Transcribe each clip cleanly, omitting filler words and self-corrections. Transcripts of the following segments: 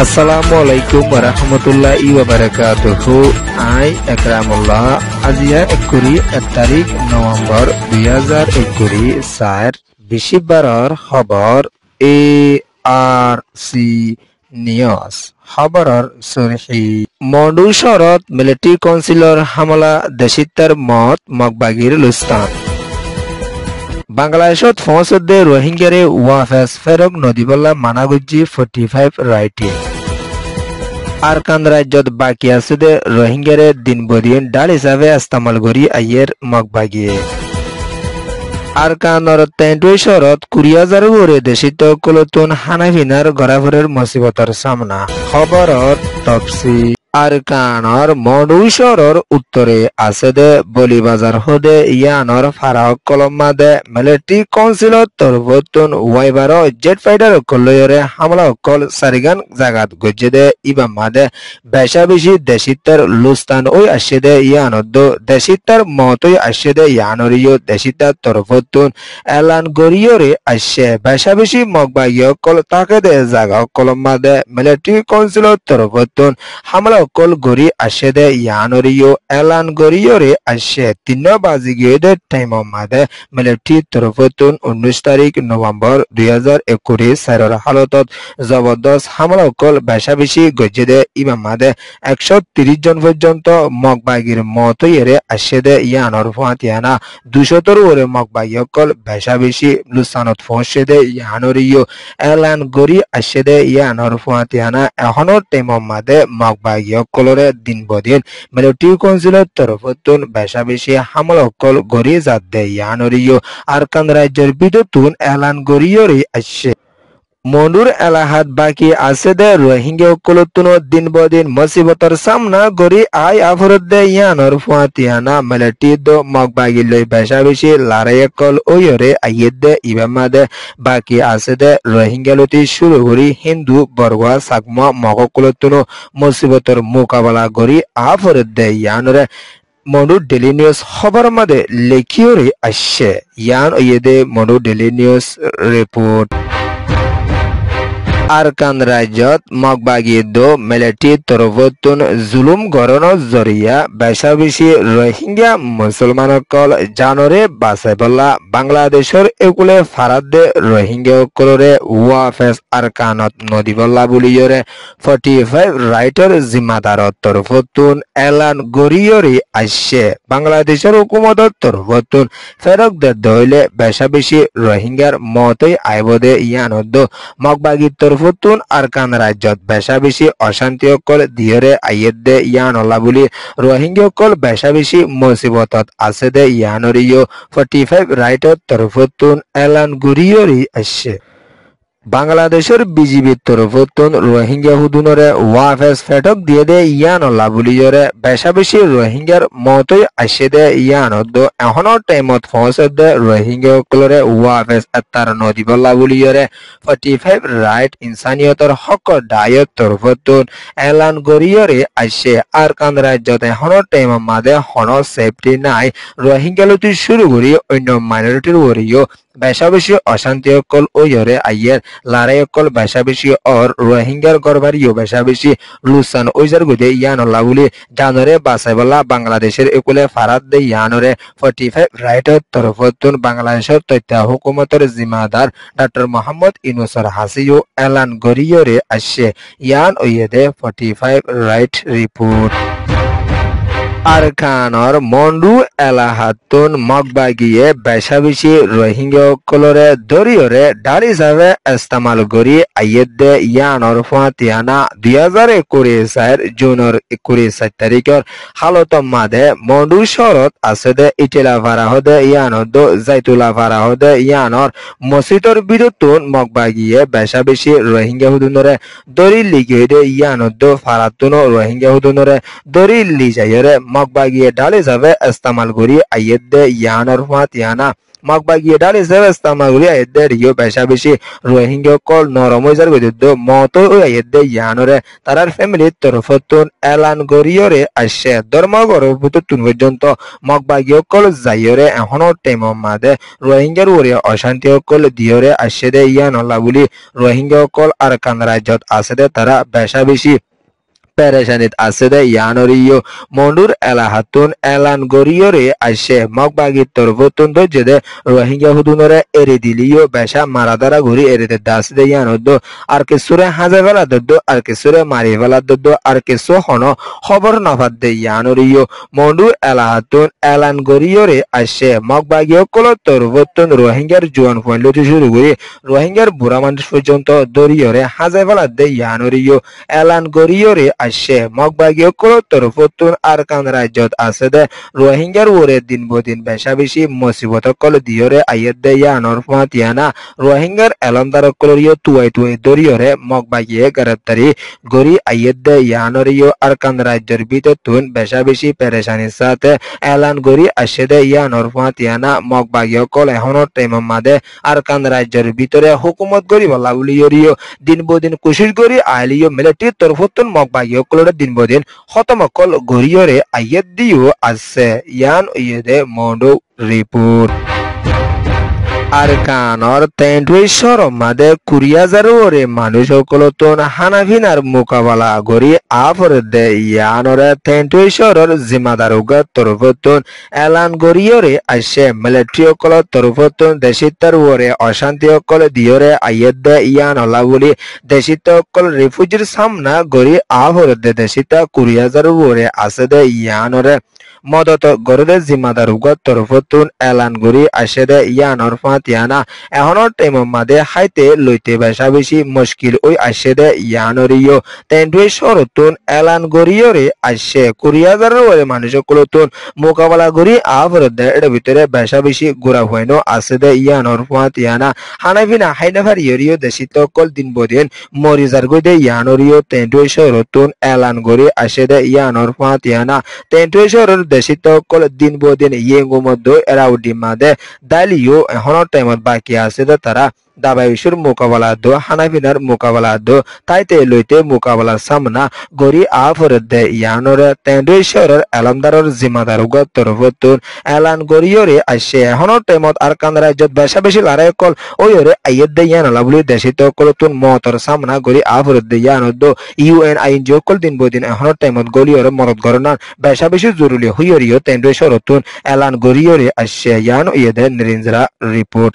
Assalamualaikum warahmatullahi wabarakatuh. I Akramullah আজিয়া 1 তারিখ November 2021 সার বিশিবারর খবর ARC news খবরর সরহি মন্ডু শরত military councillor হামলা দেশিতার মত মগবাগির লুস্তান বাংলাদেশত ফৌজদে রোহিঙ্গারে ওয়াফেস ফেরক নদীবল্লা মানাগুজি 45 রাইটিং আরকান রাজ্যত বাকি আছে দে রোহিঙ্গারে দিনবদিন ডাল হিসাবে ইস্তেমাল করি আইয়ের মগবাগিয়ে আরকানর 23 শরত 20,000 ওরে দেশিত কলতুন হানাফিনার গরাফরের মুসিবতর সামনা খবরর তফসি আরকানর মডুশরর উত্তরে আছে দে বলিবাজার হদে ইয়ানর ফারাক কলমাদে মিলিটারি কাউন্সিলত তরফতুন ওয়াইবার জেট ফাইটার কলয়রে হামলা কল সারিগান জাগাত গজে দে ইবামাদে বেশা বেশি দেশিতার লুস্তান ওই আসে দে ইয়ানদ দেশিতার মতই আসে দে ইয়ানরিও দেশিতার তরফতুন এলান গরিয়রে আসে বেশা বেশি মগবাগিয় কল তাকে দে জাগা কলমাদে মিলিটারি কাউন্সিলত তরফতুন হামলা কল গরি আসে দে ইয়ানরিও এলান গরিয়রে আসে 3 বাজি গিয়ে দে টাইম মাদে মিলিটারি তরফতুন 19 তারিখ নভেম্বর 2021 সাইরর হালতত জবরদস্ত হামলা কল বেশা বেশি গজে দে ইমামাদে 130 জন পর্যন্ত মগবাগির মতইরে আসে দে ইয়ানর ফাতিয়ানা 200 ওরে মগবাগিয় কল বেশা বেশি লুসানত পৌঁছে দে ইয়ানরিও এলান গরি আসে দে ইয়ানর ফাতিয়ানা এখনো টাইম মাদে মগবাগি কলরে দিনবদিন মিলিটারি কাউন্সিলের তরফতুন বেশা বেশি হামলা কল গরি জাত দে ইয়ানরিও আরকান রাজ্যের বিদ্যুতুন এলান গরিয়রে আসে মনুর এলাহাত বাকি আছে দে রোহিঙ্গা কলতুন দিনবদিন মুসিবতর সামনা গরি আই আফরত দে ইয়ানর ফাতিয়ানা মিলিটারি দ মগবাগি লই বেশা বেশি লড়াই কল ওয়রে আইয়েদ দে ইবামাদে বাকি আছে দে রোহিঙ্গা লতি শুরু করি হিন্দু বর্গা সাগমা মগ কলতুন মুসিবতর মোকাবেলা গরি আফরত দে ইয়ানরে মনু ডেলি নিউজ খবর মাদে লেখিয়রে আসে ইয়ান ওয়েদে মনু ডেলি নিউজ রিপোর্ট আরকান রাজ্যত মগবাগি দো মিলিটারি তরফতুন জুলুম গরণর জরিয়া বেশা বেশি রোহিঙ্গা মুসলমান কল জানরে বাসাইবল্লা বাংলাদেশের একুলে ফারাদ দে রোহিঙ্গা কলরে ওয়াফেস আরকানত নদীবল্লা বুলিয়রে 45 রাইটার জিম্মাদারত তরফতুন এলান গরিয়রি আসছে বাংলাদেশের হুকুমতর তরফতুন ফেরক দে দইলে বেশা বেশি রোহিঙ্গার মতই আইবদে ইয়ানদ মগবাগির তরফতুন আরকান রাজ্যত বেশা বেশি অশান্তি কল দিয়রে আইয়েদ দে ইয়ানলা বলি রোহিঙ্গা কল বেশা বেশি মুসিবতত আছে দে ইয়ানরিও 45 রাইটার তরফতুন এলান গরিয়রি আসছে বাংলাদেশের বিজিবির তরফতুন রোহিঙ্গা হুদুনরে ওয়াফেস ফেটক দিয়ে দে ইয়ানলা বুলিয়রে বেশা বেশি রোহিঙ্গার মতই আসে দে ইয়ানদ এখনো টাইমত পৌঁছে দে রোহিঙ্গা কলরে ওয়াফেস এতার নদীবল্লা বুলিয়রে 45 রাইট ইনসানিয়তর হক ডায়ত তরফতুন এলান গরিয়রে আসে আরকান রাজ্যত এখনো টাইম মাদে হনো সেফটি নাই রোহিঙ্গা লতি শুরু করি অন্য মাইনরিটির ওরিও বেশা বেশি অশান্তি কল ওয়রে আইয়ের লড়াই কল বেশা বেশি और রোহিঙ্গার গরবারিও বেশা বেশি লুসান ওইজার গুদে ইয়ানলা বলি জানরে বাসাইবলা বাংলাদেশের একুলে ফারাদ দে ইয়ানরে 45 রাইটার তরফতুন বাংলাদেশের তথ্য হুকুমতের জিম্মাদার ডক্টর মোহাম্মদ ইউনূসের হাসিও এলান গরিয়রে আসে ইয়ান ওয়েদে 45 রাইট রিপোর্ট আরকানর মন্ডু এলাহাতুন মগবাগিয়ে বেশা বেশি রোহিঙ্গা কলরে দরিয়রে ডাল হিসাবে ইস্তেমাল করি আইয়েদ দে ইয়ানর ফাতিয়ানা 2021 জুনের 21 তারিখের হালত মাদে মন্ডু শরত আছে দে ইটেলা ভাড়া হদে ইয়ানদ জাইতুলা ভাড়া হদে ইয়ানর মসজিদর বিদ্যুতুন মগবাগিয়ে বেশা বেশি রোহিঙ্গা হুদুনরে দরি লিগে দে ইয়ানদ ফারাতুন রোহিঙ্গা হুদুনরে দরি লিজাইরে মগবাগিয়ে ডাল হিসাবে ইস্তেমাল করি আইয়েদে ইয়ানর ফাতিয়ানা মগবাগিয়ে ডাল হিসাবে ইস্তেমাল করি আইয়েদে রিও বেশা বেশি রোহিঙ্গা কল নরম হইজার গদিদ্দ মত ওই আইয়েদে ইয়ানরে তারার ফ্যামিলির তরফতুন এলান গরিয়রে আসে ধর্মগরভূতুন পর্যন্ত মগবাগিয়ে কল যাইয়রে এখনো টেম মাদে রোহিঙ্গার ওরে অশান্তি কল দিয়রে আসে দে ইয়ান হল্লা বলি রোহিঙ্গা কল আর কান রাজ্যত আছে দে তারা বেশা বেশি পেরেশানিত আছে দে ইয়ানরিও মন্ডুর এলাহাতুন এলান গরিয়রে আসে মগবাগির তরফতুন দজ্জে দে রোহিঙ্গা হুদুনরে এরি দিলিও বেশা মারাদারা ঘুরি এরিতে দাস দে ইয়ানদ্দ আর কিছুরে হাজে ফেলা দদ্দ আর কিছুরে মারি ফেলা দদ্দ আর কিছু হন খবর নফাত দে ইয়ানরিও মন্ডুর এলাহাতুন এলান গরিয়রে আসে মগবাগিও কল তরফতুন রোহিঙ্গার জোয়ান ফয়লতে শুরু করে রোহিঙ্গার বুড়া মানুষ পর্যন্ত দরিয়রে হাজে ফেলা দে ইয়ানরিও এলান গরিয়রে আসে মগবাগিও কল তরফতুন আর কান রাজ্যত আছে দে রোহিঙ্গার ওরে দিন বদিন বেশা বেশি মুসিবত কল দিয়রে আইয়েদ দে ইয়ানর ফাতিয়ানা রোহিঙ্গার এলমদার কলরিও তুয়াই দরিয়রে মগবাগিয়ে গ্রেপ্তারি গরি আইয়েদ দে ইয়ানরিও আর কান রাজ্যের ভিতরতুন বেশা বেশি পেরেশানির সাথে এলান গরি আসে দে ইয়ানর ফাতিয়ানা মগবাগিও কল এখনো টাইম মাদে আর কান রাজ্যের ভিতরে হুকুমত গরি বলা উলিয়রিও দিন বদিন কুশিস গরি আইলিও মিলিটারির তরফতুন মগবাগিও কলরে দিন বদিন খতমকল গরিয়রে আইয়েদ দিও আছে ইয়ান ইয়েদে মন্ডু রিপোর্ট আর কানর তেন্টুয়েশ্বর মাদে ২০,০০০ ওরে মানুষ সকলতন হানাফিনার মোকাবেলা গরি আফর দে ইয়ানরে তেন্টুয়েশ্বরের জিম্মাদার উগার তরফতুন এলান গরিয়রে আসে মিলিটারি সকল তরফতুন দেশিতার ওরে অশান্তি সকল দিয়রে আইয়েদ দে ইয়ান হলা বলি দেশিত সকল রিফিউজির সামনা গরি আফর দে দেশিতা ২০,০০০ ওরে আছে দে ইয়ানরে মদত গরদে জিম্মাদার উগার তরফতুন এলান গরি আসে দে ইয়ানর ফাতিয়ানা এখনর টাইম মাদে হাইতে লইতে বেশা বেশি মুশকিল ওই আসে দে ইয়ানরিও তেন্টুয়েশ্বরতুন এলান গরিয়রে আসে ২০,০০০ ওরে মানুষ কলতুন মোকাবেলা গরি আফর দে এর ভিতরে বেশা বেশি গোড়া হইনো আছে দে ইয়ানর ফাতিয়ানা হানাফিনা হাইনাফার ইয়রিও দেশিত কল দিন বদিন মরিজার গই দে ইয়ানরিও তেন্টুয়েশ্বরতুন এলান গরি আসে দে ইয়ানর ফাতিয়ানা তেন্টুয়েশ্বরের দেশিত কল দিন বদিন ইয়েঙ্গু মধ্যে এরাউডি মাদে দালিও এখনো টাইমত বাকি আছে দে তারা দাবাইশুর মোকাবেলা দো হানাফিনার মোকাবেলা দো তাইতে লইতে মোকাবেলার সামনা গরি আফর দে ইয়ানরে তেন্টুয়েশ্বরের এলমদারের জিম্মাদার উগার তরফতুন এলান গরিয়রে আসে এখনো টাইমত আর কান রাজ্যত বেশা বেশি লড়াই কল ওইরে আইয়েদ দে ইয়ান হলা বলি দেশিত কলতুন মতর সামনা গরি আফর দে ইয়ানদ ইউএন আইন জকল দিন বদিন এখনো টাইমত গলিয়রে মদত গরনার বেশা বেশি জরুরি হইয়রিও তেন্টুয়েশ্বরতুন এলান গরিয়রে আসে ইয়ান ইয়েদে নিরিঞ্জরা report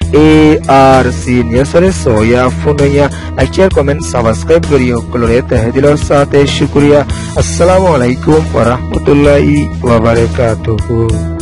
ARC Sore soya funoya like share comment subscribe kariyo kolore tehdilar saate shukriya assalamu alaikum warahmatullahi wabarakatuh।